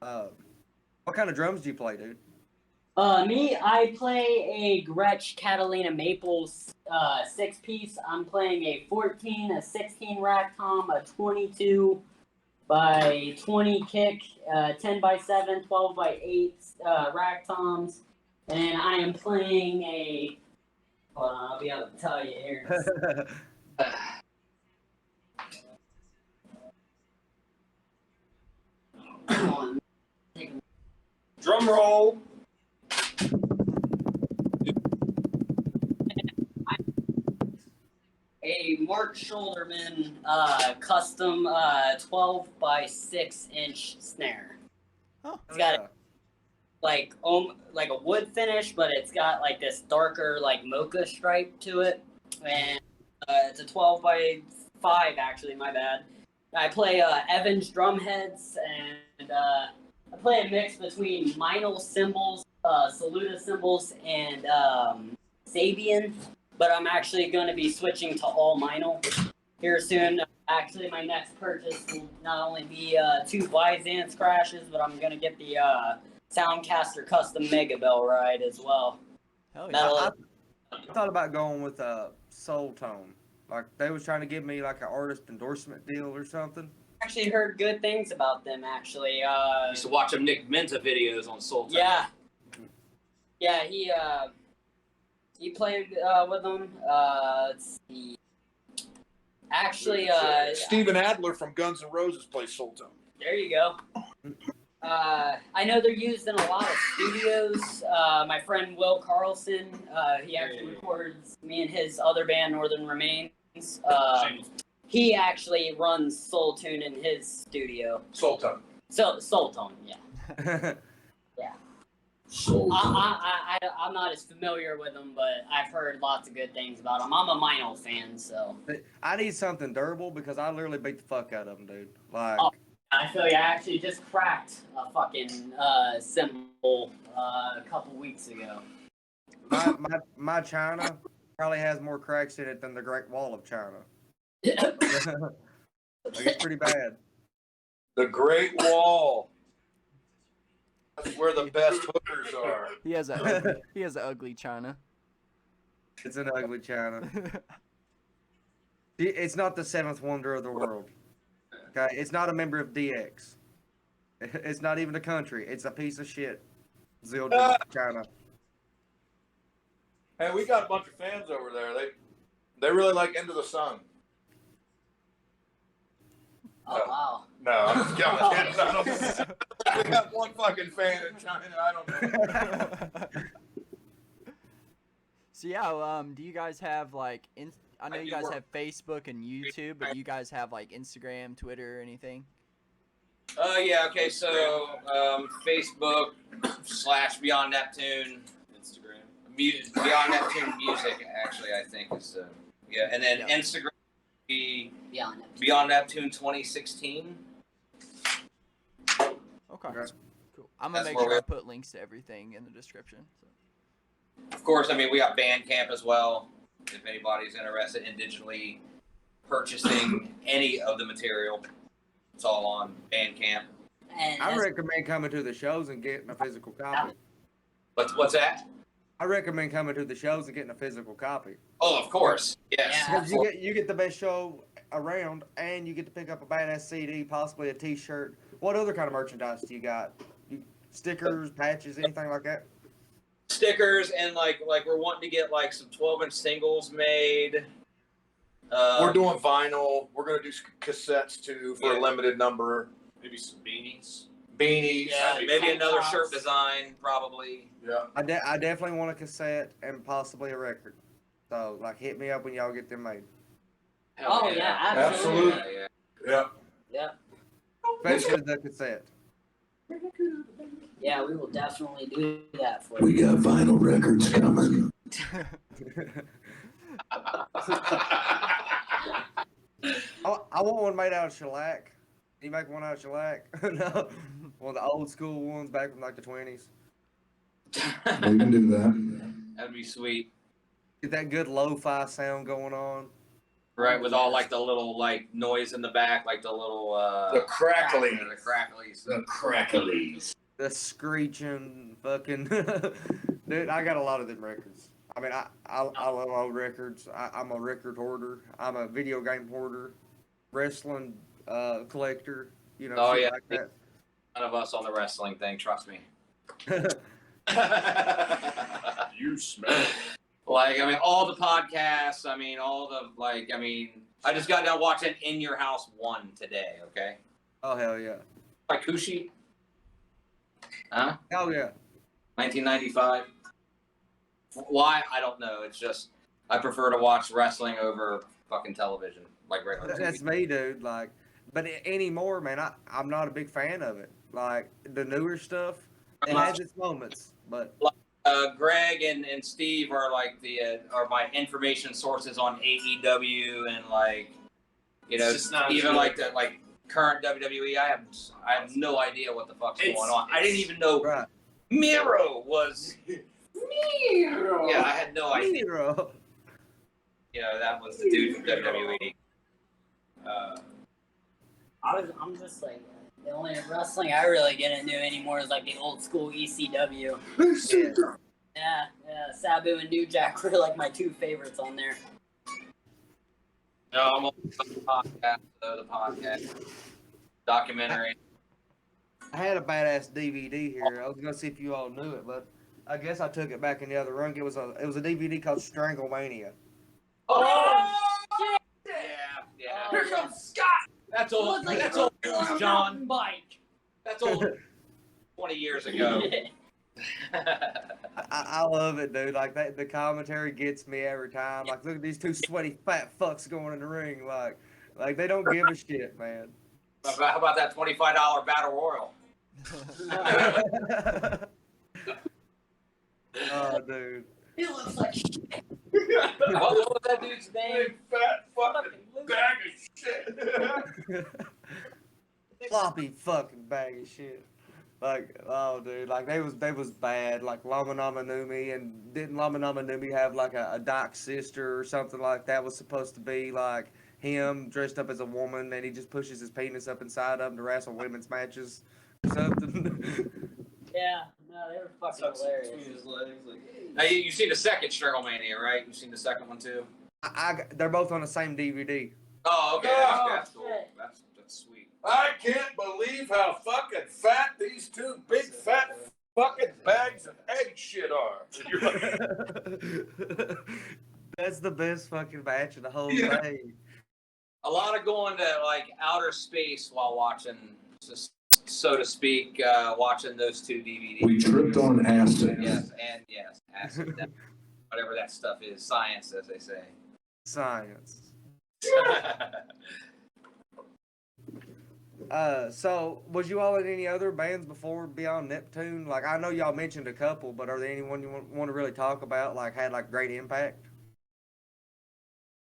What kind of drums do you play, dude? Me, I play a Gretsch Catalina Maples 6-piece. I'm playing a 14, a 16 rack tom, a 22 by 20 kick, 10 by 7, 12 by 8 rack toms, and I am playing a. Hold on, I'll be able to tell you here. Come on. Drum roll. A Mark Shoulderman custom 12 by 6 inch snare. Oh, It's got like a wood finish, but it's got like this darker like mocha stripe to it, and it's a 12 by 5 actually. My bad. I play Evans drum heads, and I play a mix between Meinl cymbals, Saluda cymbals, and Sabian. But I'm actually going to be switching to all Meinl here soon. Actually, my next purchase will not only be 2 Byzance crashes, but I'm going to get the Soundcaster custom Mega Bell ride as well. Hell yeah. Metal. I thought about going with Soul Tone. Like they was trying to give me like an artist endorsement deal or something. Actually heard good things about them. Actually, I used to watch them Nick Minta videos on Soul Tone. yeah. He played with them. Let's see. Actually, Steven Adler from Guns N' Roses plays Soul Tone. there you go. I know they're used in a lot of studios. My friend Will Carlson, he actually records me and his other band, Northern Remains. He actually runs Soul Tune in his studio. Soul Tone. Soul Tone, yeah. Soul Tone. I'm not as familiar with them, but I've heard lots of good things about them. I'm a Mino fan, so. I need something durable because I literally beat the fuck out of them, dude. Like, Oh. I feel you. I actually just cracked a fucking cymbal a couple weeks ago. my China probably has more cracks in it than the Great Wall of China. Like, it's pretty bad. The Great Wall. That's where the best hookers are. He has an ugly China. It's an ugly China. It's not the seventh wonder of the world. Okay, it's not a member of DX. It's not even a country. It's a piece of shit. Zildjian China. Hey, we got a bunch of fans over there. They really like Into the Sun. Oh, wow. No, I'm just kidding. I don't, we got one fucking fan in China. I don't know. So yeah, do you guys have like I know I you do guys work. have Facebook and YouTube, but you guys have like Instagram, Twitter, or anything? Yeah, okay, so Facebook / Beyond Neptune, Instagram. Beyond Neptune Music, actually, I think is, yeah, and then Yeah. Instagram, be Beyond Neptune. Beyond Neptune 2016. Okay. Okay. Cool. I'm gonna That's make where sure we- I put links to everything in the description. So. Of course, I mean, we got Bandcamp as well, if anybody's interested in digitally purchasing any of the material. It's all on Bandcamp. And I as- recommend coming to the shows and getting a physical copy. What's that? I recommend coming to the shows and getting a physical copy. Oh, of course. Yes. Yeah. Because you get the best show around, and you get to pick up a badass CD, possibly a T-shirt. What other kind of merchandise do you got? Stickers, patches, anything like that? Stickers, and like we're wanting to get like some 12-inch singles made. We're doing vinyl. We're gonna do cassettes too for a limited number. Maybe some beanies. Beanies. Yeah. Maybe another Tank shirt tops. design, probably. Yeah. I definitely want a cassette and possibly a record. So, like, hit me up when y'all get them made. Hell Oh, yeah, absolutely. Yeah. Yeah. Yeah. Especially the cassette. Yeah, we will definitely do that for We you. got vinyl records coming. I want one made out of shellac. Can you make one out of shellac? No. One of the old school ones back from like the 20s. We can do that. That'd be sweet. Get that good lo-fi sound going on. Right, with all like the little like noise in the back, like the little The crackling. the cracklies. The cracklies. The screeching fucking dude, I got a lot of them records. I mean, I love old records. I'm a record hoarder. I'm a video game hoarder, wrestling collector. You know, Oh, shit yeah. like that. None of us on the wrestling thing, trust me. You smell. Like, I mean, all the podcasts, I mean, all the, like, I mean, I just got done watching In Your House 1 today, okay? Oh hell yeah. By Kushi. Huh? Oh yeah. 1995. Why? I don't know. It's just, I prefer to watch wrestling over fucking television, like regular That's TV. me, dude. Like, but anymore, man, I'm not a big fan of it. Like the newer stuff, it has its moments, but Greg and Steve are like are my information sources on AEW and like, you know, It's just not even true. like the like current WWE. I have no idea what the fuck's It's- going on. I didn't even know right. Miro was Miro. Yeah, I had no idea. Hero. You know, that was the dude from WWE. I'm just like, The only wrestling I really get into anymore is like the old school ECW. Yeah, Sabu and New Jack were like my two favorites on there. No, I'm on the podcast, though, the podcast documentary. I had a badass DVD here. I was gonna see if you all knew it, but I guess I took it back in the other room. It was a DVD called Stranglemania. Oh, shit! Yeah. Here comes Scott. That's old. That's old news, John. Bike. That's old. 20 years ago. I love it, dude. Like that, the commentary gets me every time. Like, look at these two sweaty fat fucks going in the ring. Like they don't give a shit, man. How about that $25 battle royal? Oh, dude. He looks like shit. What was that dude's name? Big fat fucking bag of shit. Floppy fucking bag of shit. Like, oh, dude, like they was bad. Like Lama Nama Numi, and didn't Lama Nama Numi have like a doc sister or something like that? Was supposed to be like him dressed up as a woman, and he just pushes his penis up inside of him to wrestle women's matches or something. Yeah, no, they were fucking hilarious. Now you've seen the second Stranglemania, right? You've seen the second one too. They're both on the same DVD. Oh, okay. Oh, That's cool. shit. That's sweet. I can't believe how fucking fat these two big fat fucking bags of egg shit are. That's the best fucking match of the whole Yeah. thing. A lot of going to like outer space while watching, just so to speak, watching those two DVDs. We tripped on acid. Yes, acid, whatever that stuff is, science, as they say. Science. So was you all in any other bands before Beyond Neptune? Like, I know y'all mentioned a couple, but are there anyone you want to really talk about? Like, had like great impact?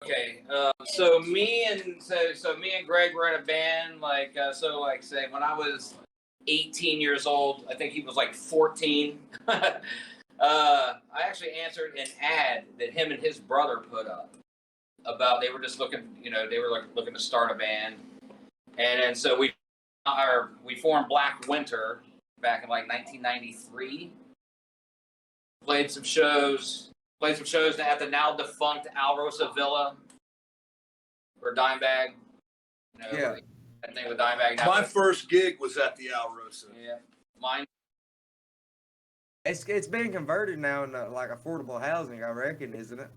Okay, so me and Greg were in a band. Say when I was 18 years old, I think he was like 14. I actually answered an ad that him and his brother put up about they were just looking, they were looking to start a band, and so we formed Black Winter back in like 1993. Played some shows at the now defunct Alrosa Villa for Dimebag. Yeah. That thing with Dimebag. Now My first gig was at the Alrosa. Yeah. Mine. It's being converted now into like affordable housing, I reckon, isn't it?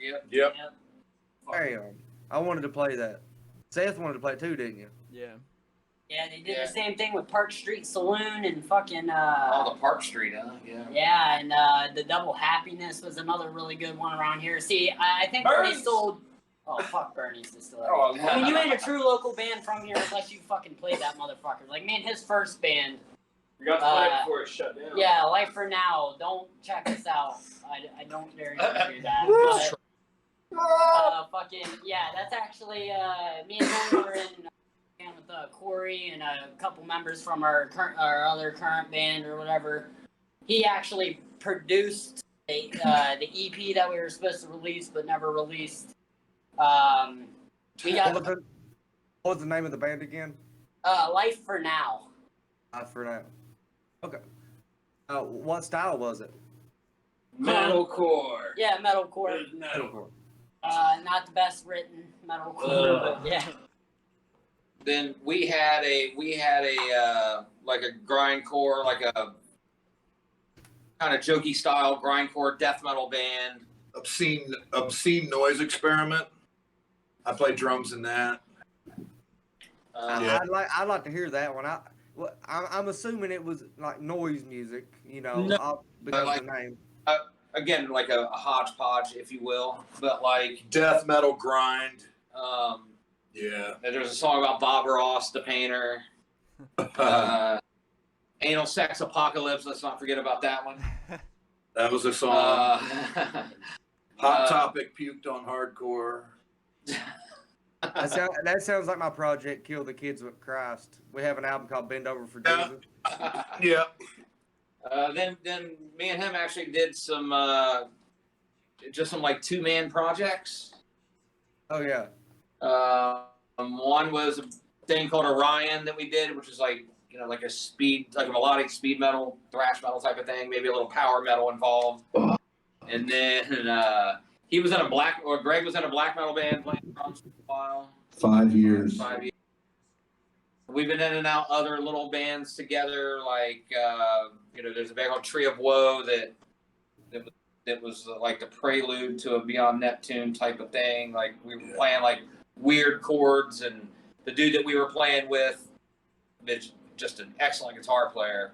Yep. Yep. Damn. I wanted to play that. Seth wanted to play it too, didn't you? Yeah. Yeah, they did Yeah. the same thing with Park Street Saloon and fucking Oh, the Park Street, huh? Yeah. yeah, and the Double Happiness was another really good one around here. See, I think Bernie Bernie's. sold. Oh fuck, Bernie's is still there. Oh, I mean, you ain't a true local band from here unless you fucking play that motherfucker. Like, man, his first band. You got to play it before it shut down. Yeah, Life for Now. Don't check us out. I don't dare you to do that. But, fucking yeah, that's actually me and him were in with Corey and a couple members from our other current band or whatever. He actually produced the EP that we were supposed to release but never released. We got What was the name of the band again? Life for Now. For now. Okay. What style was it? Metalcore. Yeah, metalcore. Metalcore. Not the best written metalcore, but yeah. Then we had a like a grindcore, like a kind of jokey style grindcore death metal band. Obscene Noise Experiment. I played drums in that. Yeah. I'd like to hear that one. I'm assuming it was like noise music, No, because like- of the name. Again, like a hodgepodge, if you will, but like Death metal grind. there's Yeah. a song about Bob Ross, the painter. Anal Sex Apocalypse. Let's not forget about that one. That was a song. Hot Topic puked on hardcore. That sounds like my project, Kill the Kids with Christ. We have an album called Bend Over for Yeah. Jesus. Yeah. Then me and him actually did some just some like 2-man projects. Oh yeah. One was thing called Orion that we did, which is like, you know, like a melodic speed metal, thrash metal type of thing, maybe a little power metal involved. And then Greg was in a black metal band playing drums for a while. 5 years. 5 years. We've been in and out other little bands together, like you know, there's a band called Tree of Woe that was like the prelude to a Beyond Neptune type of thing. Like we were playing like weird chords, and the dude that we were playing with is just an excellent guitar player,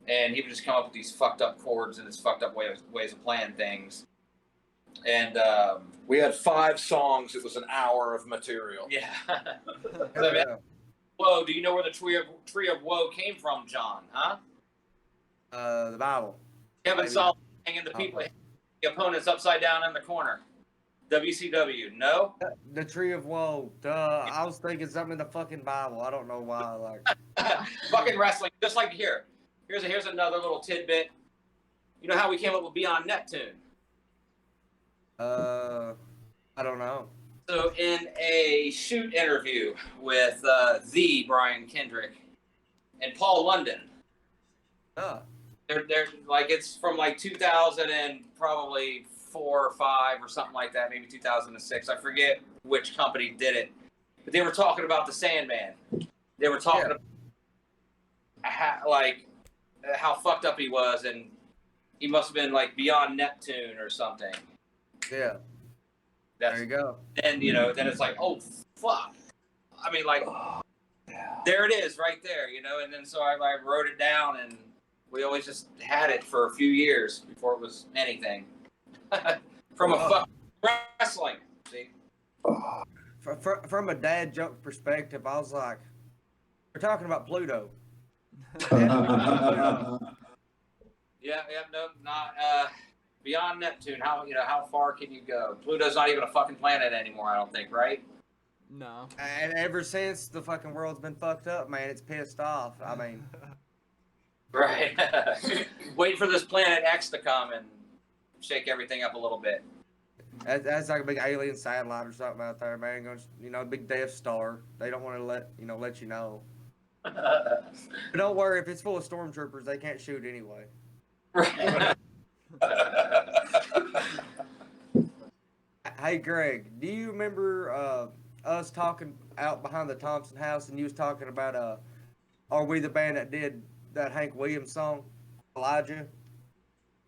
and he would just come up with these fucked up chords and his fucked up ways of playing things. And We had 5 songs. It was an hour of material. yeah. Yeah. Whoa, do you know where the Tree of Woe came from, John? Huh? The Bible. Kevin Maybe. Solomon hanging the opponents upside down in the corner. WCW, no? The Tree of Woe. Duh. I was thinking something in the fucking Bible. I don't know why. Like, Fucking wrestling, just like here. Here's another little tidbit. You know how we came up with Beyond Neptune? I don't know. So in a shoot interview with the Brian Kendrick and Paul London, they're like, it's from like 2000 and probably 4 or 5 or something like that, maybe 2006. I forget which company did it, but they were talking about the Sandman. They were talking about how fucked up he was, and he must have been like Beyond Neptune or something. Yeah. That's, There you go. and you know, then it's like, oh fuck. I mean, like, there it is, right there, you know. And then so I wrote it down, and we always just had it for a few years before it was anything. From a fucking wrestling, see. From a dad joke perspective, I was like, we're talking about Pluto. Yeah, no, not Beyond Neptune. How far can you go? Pluto's not even a fucking planet anymore, I don't think, right? No. And ever since the fucking world's been fucked up, man, it's pissed off. I mean, Right. Wait for this Planet X to come and shake everything up a little bit. that's like a big alien satellite or something out there, man. Going, big Death Star. They don't want to let you know. But don't worry, if it's full of stormtroopers, they can't shoot anyway. Right. Hey, Greg, do you remember us talking out behind the Thompson house, and you was talking about are we the band that did that Hank Williams song, Elijah?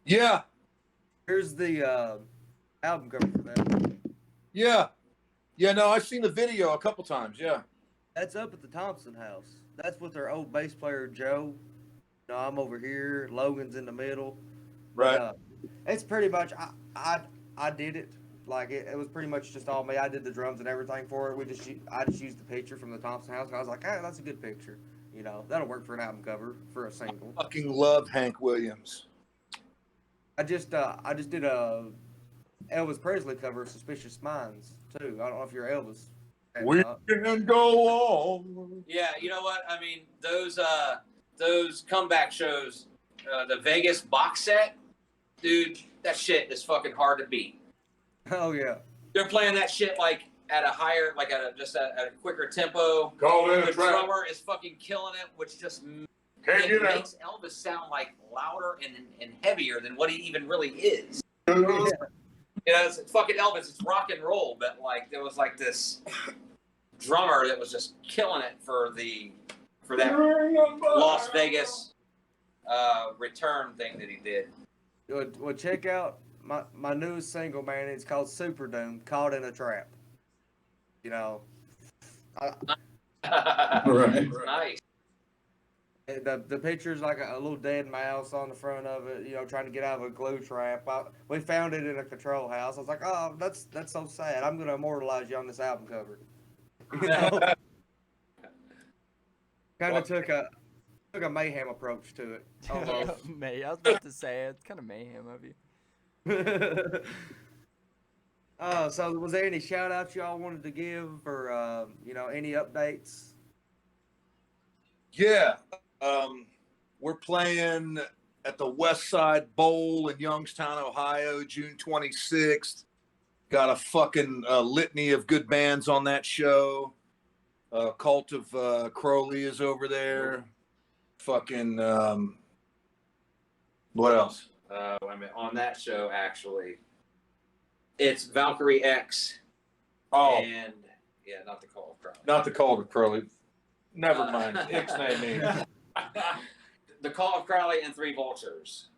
Yeah. Here's the album cover for that. Yeah. Yeah, no, I've seen the video a couple times. Yeah. That's up at the Thompson house. That's with their old bass player, Joe. I'm over here. Logan's in the middle. Right. But, it's pretty much, I did it. Like, it was pretty much just all me. I did the drums and everything for it. I just used the picture from the Thompson house, and I was like, hey, that's a good picture. That'll work for an album cover, for a single. Fucking love Hank Williams. I just did a Elvis Presley cover of Suspicious Minds, too. I don't know if you're Elvis. We can go on. Yeah, you know what? I mean, those comeback shows, the Vegas box set, dude, that shit is fucking hard to beat. Oh, yeah. They're playing that shit like at a higher, like at a quicker tempo. Call in a The trap. drummer is fucking killing it, which just Can't get out. makes Elvis sound like louder and heavier than what he even really is. Yeah. It's fucking Elvis. It's rock and roll, but like there was like this drummer that was just killing it for that Las Vegas return thing that he did. Well, check out my newest single, man. It's called Super Doom, Caught in a Trap. Right. Nice. The picture's like a little dead mouse on the front of it, trying to get out of a glue trap. We found it in a control house. I was like, oh, that's so sad. I'm going to immortalize you on this album cover. Kind of took a mayhem approach to it. Almost. I was about to say, it's kind of mayhem of you. So was there any shout outs y'all wanted to give, or any updates? Yeah. We're playing at the West Side Bowl in Youngstown, Ohio, June 26th. Got a fucking litany of good bands on that show. Cult of Crowley is over there. Fucking what else? I mean, on that show, actually, it's Valkyrie X. Oh, And yeah, not the Call of Crowley. not the Cult of Crowley. Never mind. Ixnay me. The Call of Crowley and Three Vultures.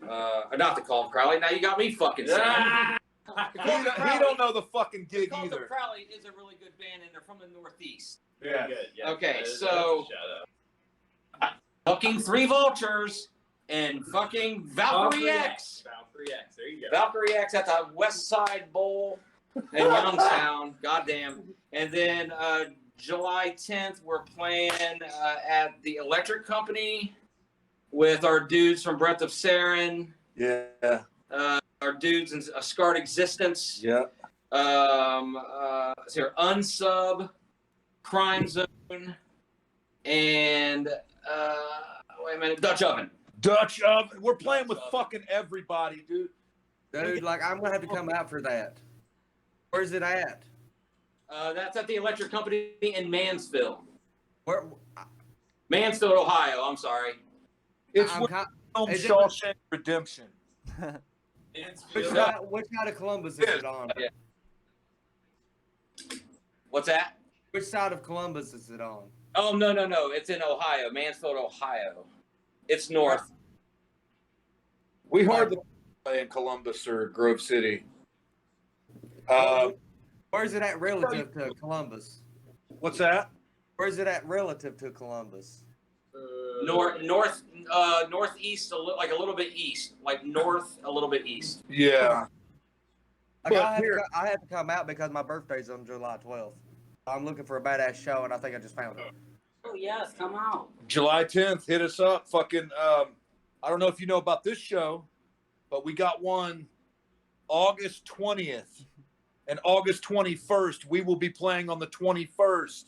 Not the Call of Crowley. Now you got me fucking saying. He don't know the fucking The gig Call of either. Crowley is a really good band, and they're from the Northeast. Yeah. Good. Yeah. Okay, That is- so- that's a shout out. Fucking Three Vultures and fucking Valkyrie X. Valkyrie X. There you go. Valkyrie X at the West Side Bowl in Youngstown. Goddamn. And then July 10th, we're playing at the Electric Company with our dudes from Breath of Sarin, Yeah. our dudes in A Scarred Existence, Yeah. here, Unsub, Crime Zone, and wait a minute, Dutch Oven. Dutch Oven. We're playing with fucking everybody, dude. Dude, like I'm gonna have to come out for that. Where's it at? That's at the Electric Company in Mansfield. Where? Mansfield, Ohio. I'm sorry. It's I'm with ki- film is it- Shawshank Redemption. which side of Columbus is it on? Yeah. What's that? Which side of Columbus is it on? Oh, no. It's in Ohio. Mansfield, Ohio. It's north. We hardly play in Columbus or Grove City. Where's it at relative to Columbus? What's that? Where's it at relative to Columbus? Northeast, like a little bit east. Like north, a little bit east. Yeah. Like, But I have to come out because my birthday's on July 12th. I'm looking for a badass show, and I think I just found it. Oh yes, come out. July 10th, hit us up. Fucking, I don't know if you know about this show, but we got one August 20th and August 21st. We will be playing on the 21st.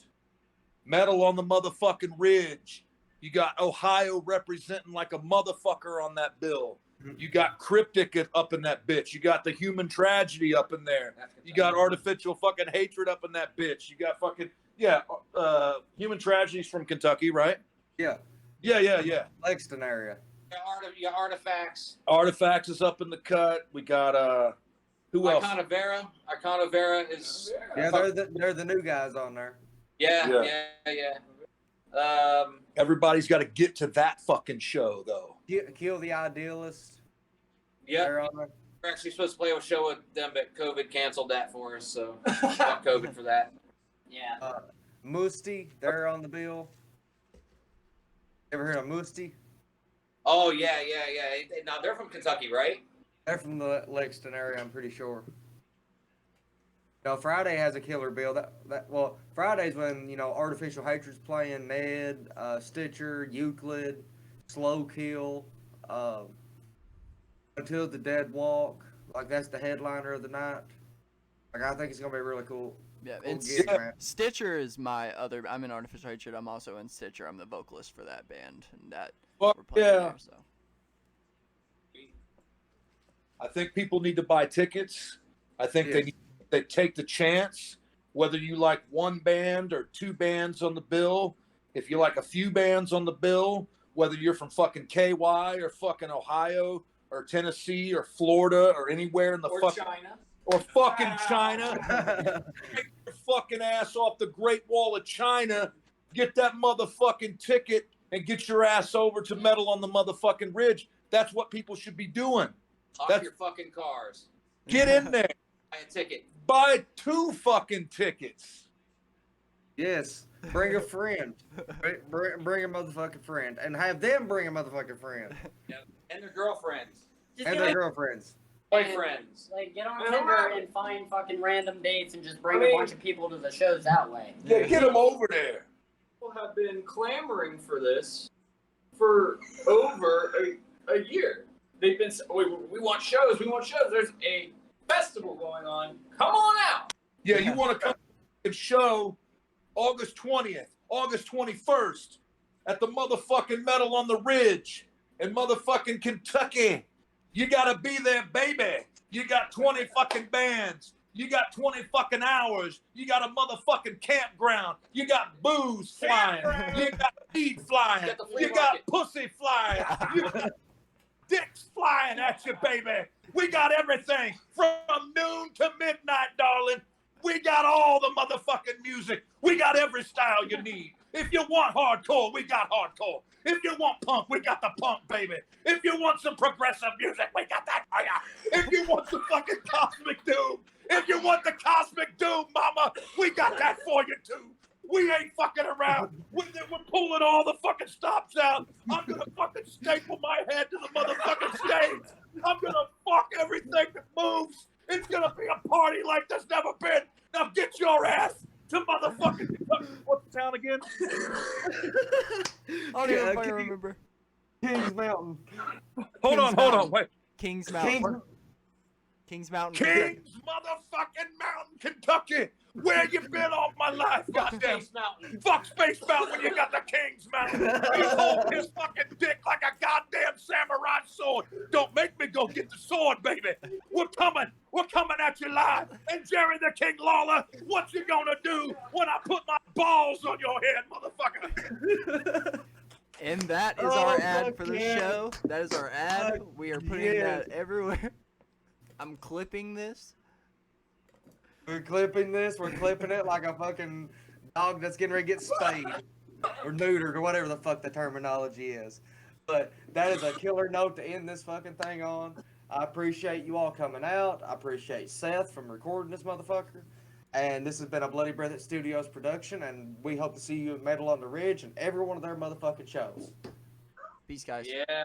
Metal on the motherfucking Ridge. You got Ohio representing like a motherfucker on that bill. You got Cryptic up in that bitch. You got the Human Tragedy up in there. You got Artificial fucking Hatred up in that bitch. You got fucking, Human Tragedies from Kentucky, right? Yeah, Yeah. Lexington area. You got Artifacts. Artifacts is up in the cut. We got who else? Icona Vera is. Yeah, they're the new guys on there. Yeah. Everybody's got to get to that fucking show though. Kill the Idealist. Yeah. They're on there. We're actually supposed to play a show with them, but COVID canceled that for us, so fuck COVID for that. Yeah. Musti, they're on the bill. Ever heard of Musti? Oh yeah. Now they're from Kentucky, right? They're from the Lexington area, I'm pretty sure. Friday has a killer bill. Well, Friday's when Artificial Hatred's playing, Ned, Stitcher, Euclid, Slow Kill, Until the Dead Walk. Like that's the headliner of the night. Like I think it's gonna be really cool. Yeah, Cool it's gig, man. Stitcher is my other. I'm in Artificial Hatred. I'm also in Stitcher. I'm the vocalist for that band, and that Well, we're playing yeah. there. So I think people need to buy tickets. I think they take the chance. Whether you like one band or two bands on the bill, if you like a few bands on the bill, whether you're from fucking KY or fucking Ohio or Tennessee or Florida or anywhere in the fucking China. or fucking China, take your fucking ass off the Great Wall of China, get that motherfucking ticket, and get your ass over to Metal on the motherfucking Ridge. That's what people should be doing. Off your fucking cars. Get in there. Buy a ticket. Buy two fucking tickets. Yes. Bring a friend. Bring a motherfucking friend. And have them bring a motherfucking friend. And their girlfriends. Just And get their on, girlfriends. Boyfriends. like get on I don't Tinder know. and find fucking random dates and just bring I mean- a bunch of people to the shows that way. Yeah, get them over there. People have been clamoring for this for over a year. They've been, we want shows, There's a festival going on. Come on out. Yeah, you want to come and show August 20th, August 21st at the motherfucking Metal on the Ridge in motherfucking Kentucky. You got to be there, baby. You got 20 fucking bands. You got 20 fucking hours. You got a motherfucking campground. You got booze flying. You got weed flying. You got the flea You got market. pussy flying. You got dicks flying at you, baby. We got everything from noon to midnight, darling. We got all the motherfucking music. We got every style you need. If you want hardcore, we got hardcore. If you want punk, we got the punk, baby. If you want some progressive music, we got that for ya. If you want some fucking cosmic doom, if you want the cosmic doom, mama, we got that for you too. We ain't fucking around. We're pulling all the fucking stops out. I'm gonna fucking staple my head to the motherfucking stage. I'm gonna fuck everything that moves. It's gonna be a party like there's never been. Now get your ass to motherfucking Kentucky. What's the town again? I don't know if I remember. Kings Mountain. Hold on, wait. Kings Mountain. Kings- Kings Mountain. Kentucky. Kings motherfucking Mountain, Kentucky. Where you been all my life, goddamn? Space Mountain. Fuck Space Mountain when you got the Kings Mountain. He's holding his fucking dick like a goddamn samurai sword. Don't make me go get the sword, baby. We're coming at you live. And Jerry the King Lawler, what you gonna do when I put my balls on your head, motherfucker? And that is Oh, our ad fuck for the yeah. show. That is our ad. Fuck We are putting yes. that everywhere. I'm clipping this. We're clipping this. We're clipping it like a fucking dog that's getting ready to get spayed or neutered or whatever the fuck the terminology is. But that is a killer note to end this fucking thing on. I appreciate you all coming out. I appreciate Seth from recording this motherfucker. And this has been a Bloody Breath Studios production, and we hope to see you at Metal on the Ridge and every one of their motherfucking shows. Peace, guys. Yeah.